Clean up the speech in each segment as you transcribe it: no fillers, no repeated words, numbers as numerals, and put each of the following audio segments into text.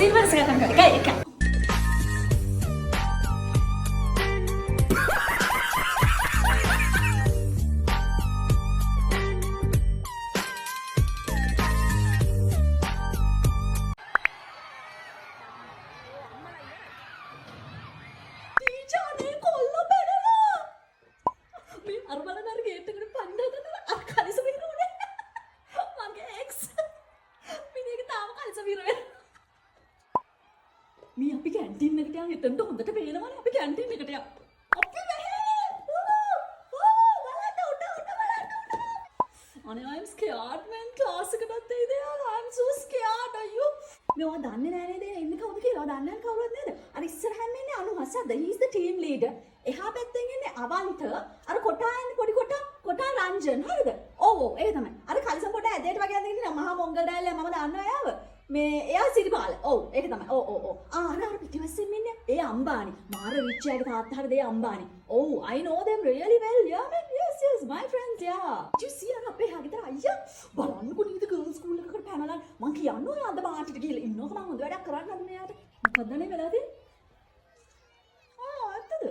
Silver සකම් කරලා එක මේ අපි කැන්ටින් එකට යන් එතනට හොඳට පේනවනේ අපි කැන්ටින් එකට යන් අපි අනේ I'm scared man ක්ලාස් එකටත් එයිද යාලා I'm so scared අයියෝ මේවා දන්නේ නැහැ නේද ඉන්නේ කවුද කියලා දන්නේ නැහැ කවුරුත් නේද අර ඉස්සරහින් ඉන්නේ අනුහසද he is the team leader එහා පැත්තෙන් ඉන්නේ අවන්ත අර කොටා ඉන්නේ පොඩි කොටා රංජන් හරිද ඔව් ඒක තමයි අර කලිසම් පොඩ ඇදේට වගේ ඇඳගෙන ඉන්නේ මහා මොංගල් ඩයල් මම දන්නවා එයාව මේ එයා සිරිපාල ඔව් ඒක තමයි ඔව් අර පිටිපස්සෙන් ඉන්නේ ඒ අම්බානි මාර රිච්චයාගේ තාත්තා හරිද ඒ අම්බානි ඔව් I know them really well yeah man yes my friends yeah you see අර අපේ හැගෙදර අයියා බලන්නකො නේද ගර්ල්ස් ස්කූල් එකකට පැනලා මං කියන්නේ අද පාටිට ගිහලා ඉන්නකො මං හොඳ වැඩක් කරන්න හදන යාට මොකද්ද නේ වෙලා තියෙන්නේ ඇත්තද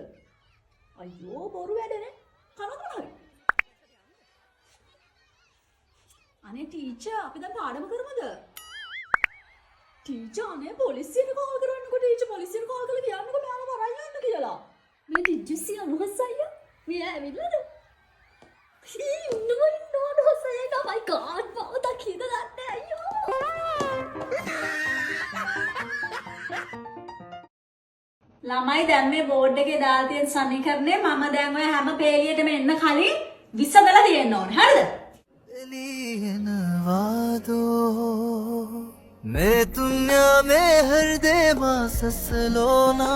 අයියෝ බොරු වැඩනේ කනකොන හරි අනේ ටීචර් අපි දැන් පාඩම කරමුද ටීචර් අනේ පොලිසියට කෝල් කරන්නකො ටීචර් පොලිසියට කෝල් කරලා කියන්නකො මෙයාව වරන් යන්න කියලා මේ ඩිජ්ජුසි අනුහසයිය මෙයා ඇවිල්ලාද ඉන්නකො අනුහසයි oh my god මම දකින්න ගන්න අයියෝ ළමයි දැන් මේ බෝඩ් එකේ දාලා තියෙන සමීකරණය මම දැන් ඔය හැම පේලියෙටම එන්න කලින් විසඳලා තියෙන්න ඕනේ හරිද मैं दुनिया में हर दे मासलोना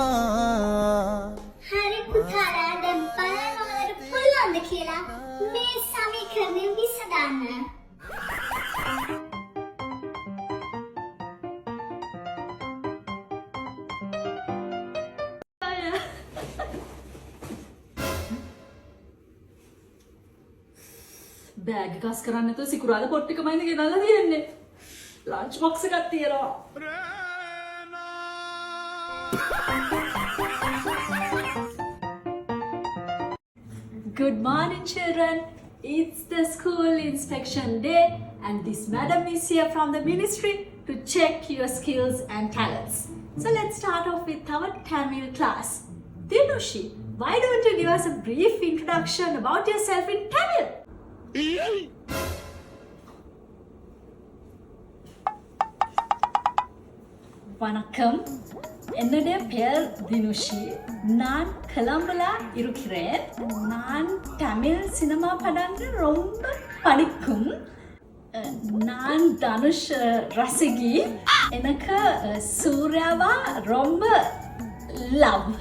हरे पुकारा दम पर फुलों दिखेला मैं समीकरण विसदाना බෑග් එක කස් කරන්න නැතුව සිකුරාද පොට් එකමයිද ගෙනල්ලා තියෙන්නේ ලන්ච් බොක්ස් එකක් තියෙනවා Good morning children it's the school inspection day and this madam is here from the ministry to check your skills and talents so let's start off with our Tamil class Dinushi why don't you give us a brief introduction about yourself in Tamil வணக்கம் என்னுடைய பெயர் தினுஷி நான் கொலம்புல இருக்கிறேன் நான் Tamil cinema படங்கள் ரொம்ப படிக்கும் நான் தனுஷ் ரசிகி எனக்கு சூர்யாவா ரொம்ப லவ்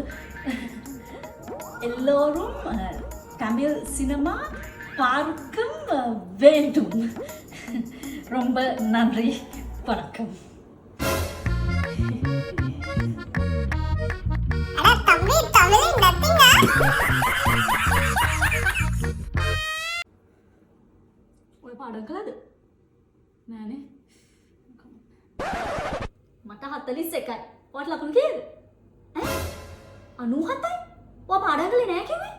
எல்லோரும் தமிழ் சினிமா பார்க்கும் வேண்டும் ரொம்ப நன்றி வணக்கம் ඔය පාඩම් කළාද? නෑනේ. මට 41යි. ඔයාට ලකුණු කීයද? ඈ? 97යි? ඔයා පාඩම් කළේ නෑ කිව්වේ?